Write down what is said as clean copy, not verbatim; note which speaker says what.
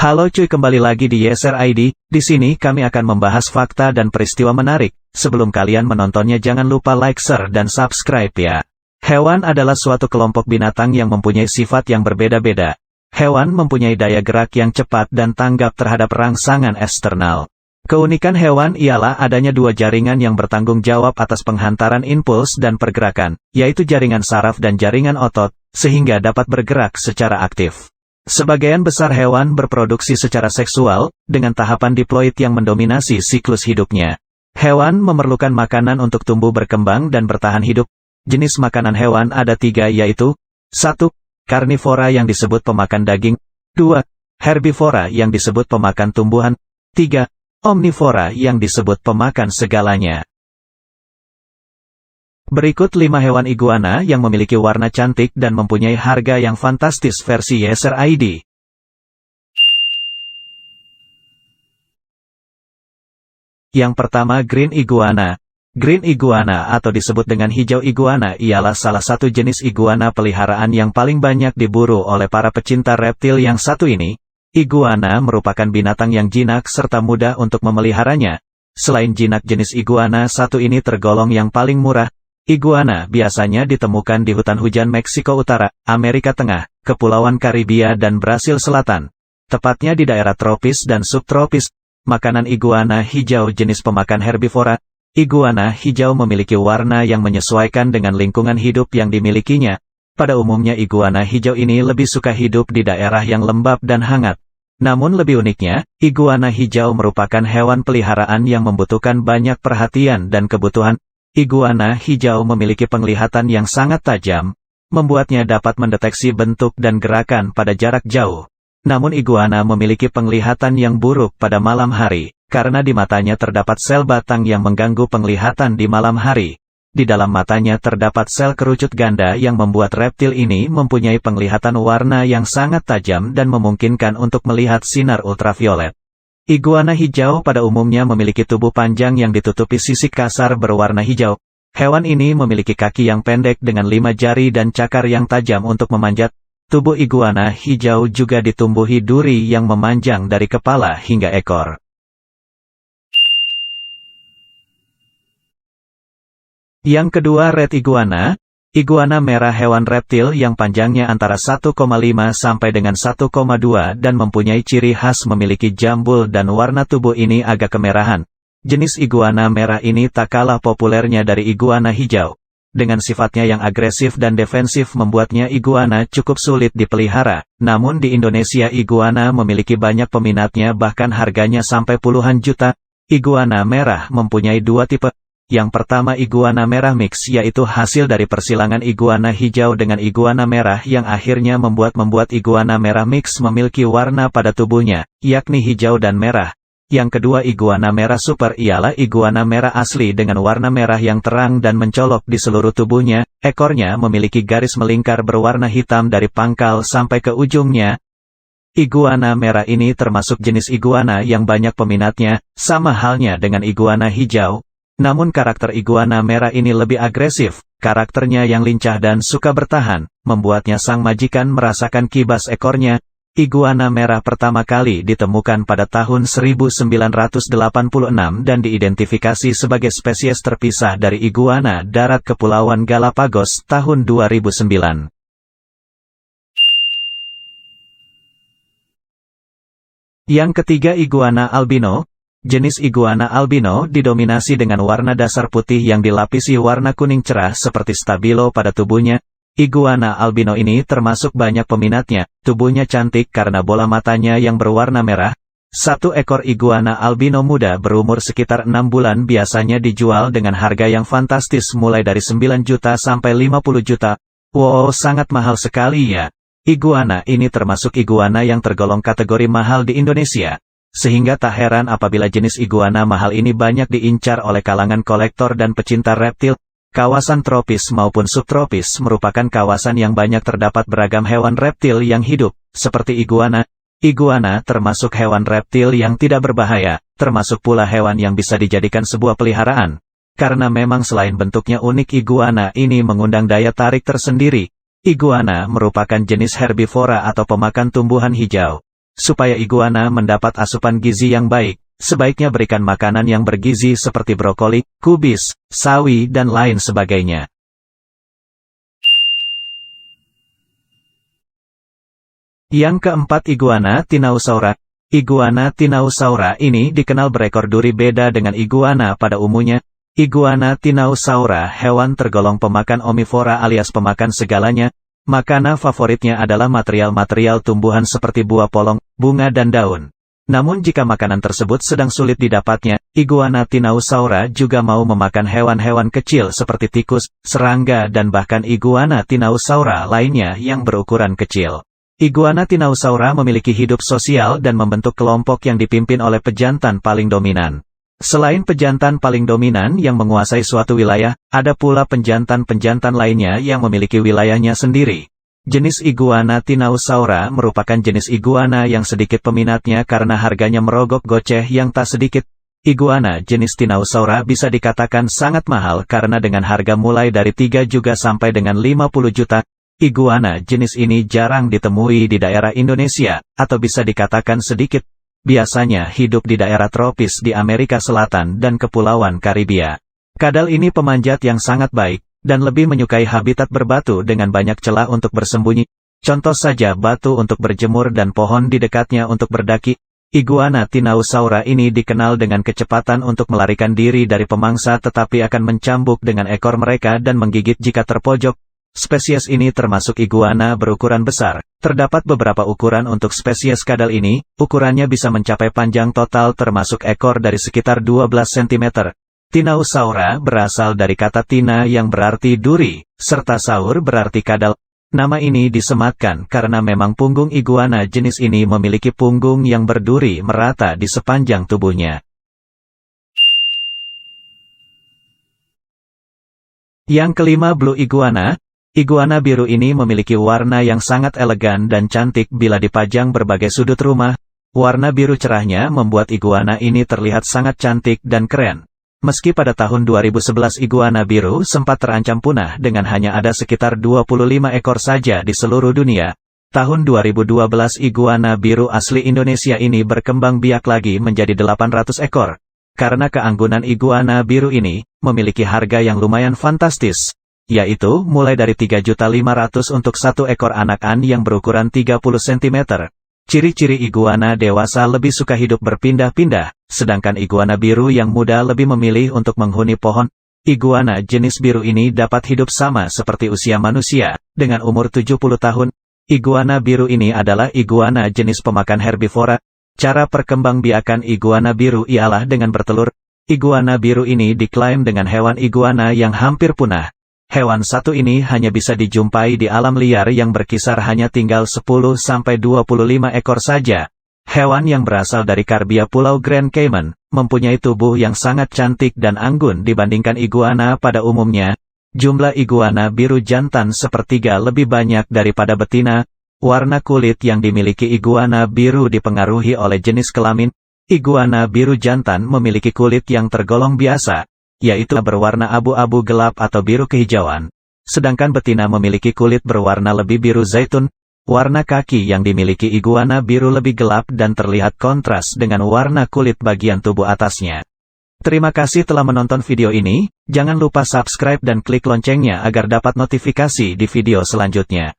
Speaker 1: Halo cuy, kembali lagi di Yeser ID. Di sini kami akan membahas fakta dan peristiwa menarik. Sebelum kalian menontonnya jangan lupa like, share, dan subscribe ya. Hewan adalah suatu kelompok binatang yang mempunyai sifat yang berbeda-beda. Hewan mempunyai daya gerak yang cepat dan tanggap terhadap rangsangan eksternal. Keunikan hewan ialah adanya dua jaringan yang bertanggung jawab atas penghantaran impuls dan pergerakan, yaitu jaringan saraf dan jaringan otot, sehingga dapat bergerak secara aktif. Sebagian besar hewan berproduksi secara seksual, dengan tahapan diploid yang mendominasi siklus hidupnya. Hewan memerlukan makanan untuk tumbuh berkembang dan bertahan hidup. Jenis makanan hewan ada 3 yaitu 1. Karnivora yang disebut pemakan daging. 2. Herbivora yang disebut pemakan tumbuhan. 3. Omnivora yang disebut pemakan segalanya. Berikut 5 hewan iguana yang memiliki warna cantik dan mempunyai harga yang fantastis versi Yeser ID. Yang pertama, green iguana. Green iguana atau disebut dengan hijau iguana ialah salah satu jenis iguana peliharaan yang paling banyak diburu oleh para pecinta reptil yang satu ini. Iguana merupakan binatang yang jinak serta mudah untuk memeliharanya. Selain jinak, jenis iguana satu ini tergolong yang paling murah. Iguana biasanya ditemukan di hutan hujan Meksiko Utara, Amerika Tengah, Kepulauan Karibia dan Brasil Selatan. Tepatnya di daerah tropis dan subtropis. Makanan iguana hijau jenis pemakan herbivora. Iguana hijau memiliki warna yang menyesuaikan dengan lingkungan hidup yang dimilikinya. Pada umumnya iguana hijau ini lebih suka hidup di daerah yang lembab dan hangat. Namun lebih uniknya, iguana hijau merupakan hewan peliharaan yang membutuhkan banyak perhatian dan kebutuhan. Iguana hijau memiliki penglihatan yang sangat tajam, membuatnya dapat mendeteksi bentuk dan gerakan pada jarak jauh. Namun iguana memiliki penglihatan yang buruk pada malam hari, karena di matanya terdapat sel batang yang mengganggu penglihatan di malam hari. Di dalam matanya terdapat sel kerucut ganda yang membuat reptil ini mempunyai penglihatan warna yang sangat tajam dan memungkinkan untuk melihat sinar ultraviolet. Iguana hijau pada umumnya memiliki tubuh panjang yang ditutupi sisik kasar berwarna hijau. Hewan ini memiliki kaki yang pendek dengan 5 jari dan cakar yang tajam untuk memanjat. Tubuh iguana hijau juga ditumbuhi duri yang memanjang dari kepala hingga ekor. Yang kedua, red iguana. Iguana merah hewan reptil yang panjangnya antara 1,5 sampai dengan 1,2 dan mempunyai ciri khas memiliki jambul dan warna tubuh ini agak kemerahan. Jenis iguana merah ini tak kalah populernya dari iguana hijau. Dengan sifatnya yang agresif dan defensif membuatnya iguana cukup sulit dipelihara. Namun di Indonesia iguana memiliki banyak peminatnya, bahkan harganya sampai puluhan juta. Iguana merah mempunyai 2 tipe. Yang pertama, iguana merah mix, yaitu hasil dari persilangan iguana hijau dengan iguana merah yang akhirnya membuat iguana merah mix memiliki warna pada tubuhnya, yakni hijau dan merah. Yang kedua, iguana merah super ialah iguana merah asli dengan warna merah yang terang dan mencolok di seluruh tubuhnya. Ekornya memiliki garis melingkar berwarna hitam dari pangkal sampai ke ujungnya. Iguana merah ini termasuk jenis iguana yang banyak peminatnya, sama halnya dengan iguana hijau. Namun karakter iguana merah ini lebih agresif. Karakternya yang lincah dan suka bertahan, membuatnya sang majikan merasakan kibas ekornya. Iguana merah pertama kali ditemukan pada tahun 1986 dan diidentifikasi sebagai spesies terpisah dari iguana darat Kepulauan Galapagos tahun 2009. Yang ketiga, iguana albino. Jenis iguana albino didominasi dengan warna dasar putih yang dilapisi warna kuning cerah seperti stabilo pada tubuhnya. Iguana albino ini termasuk banyak peminatnya. Tubuhnya cantik karena bola matanya yang berwarna merah. Satu ekor iguana albino muda berumur sekitar 6 bulan biasanya dijual dengan harga yang fantastis mulai dari 9 juta sampai 50 juta. Wow, sangat mahal sekali ya. Iguana ini termasuk iguana yang tergolong kategori mahal di Indonesia. Sehingga tak heran apabila jenis iguana mahal ini banyak diincar oleh kalangan kolektor dan pecinta reptil. Kawasan tropis maupun subtropis merupakan kawasan yang banyak terdapat beragam hewan reptil yang hidup, seperti iguana. Iguana termasuk hewan reptil yang tidak berbahaya, termasuk pula hewan yang bisa dijadikan sebuah peliharaan. Karena memang selain bentuknya unik, iguana ini mengundang daya tarik tersendiri. Iguana merupakan jenis herbivora atau pemakan tumbuhan hijau. Supaya iguana mendapat asupan gizi yang baik, sebaiknya berikan makanan yang bergizi seperti brokoli, kubis, sawi dan lain sebagainya. Yang keempat, iguana Tinaosaura. Iguana Tinaosaura ini dikenal berekor duri beda dengan iguana pada umumnya. Iguana Tinaosaura hewan tergolong pemakan omnivora alias pemakan segalanya. Makanan favoritnya adalah material-material tumbuhan seperti buah polong, bunga dan daun. Namun jika makanan tersebut sedang sulit didapatnya, Iguana Tinaosaura juga mau memakan hewan-hewan kecil seperti tikus, serangga dan bahkan Iguana Tinaosaura lainnya yang berukuran kecil. Iguana Tinaosaura memiliki hidup sosial dan membentuk kelompok yang dipimpin oleh pejantan paling dominan. Selain pejantan paling dominan yang menguasai suatu wilayah, ada pula penjantan-penjantan lainnya yang memiliki wilayahnya sendiri. Jenis Iguana Tinaosaura merupakan jenis iguana yang sedikit peminatnya karena harganya merogok goceh yang tak sedikit. Iguana jenis Tinaosaura bisa dikatakan sangat mahal karena dengan harga mulai dari 3 juga sampai dengan 50 juta. Iguana jenis ini jarang ditemui di daerah Indonesia, atau bisa dikatakan sedikit. Biasanya hidup di daerah tropis di Amerika Selatan dan Kepulauan Karibia. Kadal ini pemanjat yang sangat baik, dan lebih menyukai habitat berbatu dengan banyak celah untuk bersembunyi. Contoh saja batu untuk berjemur dan pohon di dekatnya untuk berdaki. Iguana Tinaosaura ini dikenal dengan kecepatan untuk melarikan diri dari pemangsa tetapi akan mencambuk dengan ekor mereka dan menggigit jika terpojok. Spesies ini termasuk iguana berukuran besar. Terdapat beberapa ukuran untuk spesies kadal ini, ukurannya bisa mencapai panjang total termasuk ekor dari sekitar 12 cm. Tinaosaura berasal dari kata tina yang berarti duri, serta saur berarti kadal. Nama ini disematkan karena memang punggung iguana jenis ini memiliki punggung yang berduri merata di sepanjang tubuhnya. Yang kelima, blue iguana. Iguana biru ini memiliki warna yang sangat elegan dan cantik bila dipajang berbagai sudut rumah. Warna biru cerahnya membuat iguana ini terlihat sangat cantik dan keren. Meski pada tahun 2011 iguana biru sempat terancam punah dengan hanya ada sekitar 25 ekor saja di seluruh dunia, tahun 2012 iguana biru asli Indonesia ini berkembang biak lagi menjadi 800 ekor. Karena keanggunan iguana biru ini memiliki harga yang lumayan fantastis, yaitu mulai dari 3.500.000 untuk satu ekor anakan yang berukuran 30 cm. Ciri-ciri iguana dewasa lebih suka hidup berpindah-pindah, sedangkan iguana biru yang muda lebih memilih untuk menghuni pohon. Iguana jenis biru ini dapat hidup sama seperti usia manusia, dengan umur 70 tahun. Iguana biru ini adalah iguana jenis pemakan herbivora. Cara perkembangbiakan iguana biru ialah dengan bertelur. Iguana biru ini diklaim dengan hewan iguana yang hampir punah. Hewan satu ini hanya bisa dijumpai di alam liar yang berkisar hanya tinggal 10-25 ekor saja. Hewan yang berasal dari Karbia Pulau Grand Cayman, mempunyai tubuh yang sangat cantik dan anggun dibandingkan iguana pada umumnya. Jumlah iguana biru jantan sepertiga lebih banyak daripada betina. Warna kulit yang dimiliki iguana biru dipengaruhi oleh jenis kelamin. Iguana biru jantan memiliki kulit yang tergolong biasa, yaitu berwarna abu-abu gelap atau biru kehijauan. Sedangkan betina memiliki kulit berwarna lebih biru zaitun. Warna kaki yang dimiliki iguana biru lebih gelap dan terlihat kontras dengan warna kulit bagian tubuh atasnya. Terima kasih telah menonton video ini, jangan lupa subscribe dan klik loncengnya agar dapat notifikasi di video selanjutnya.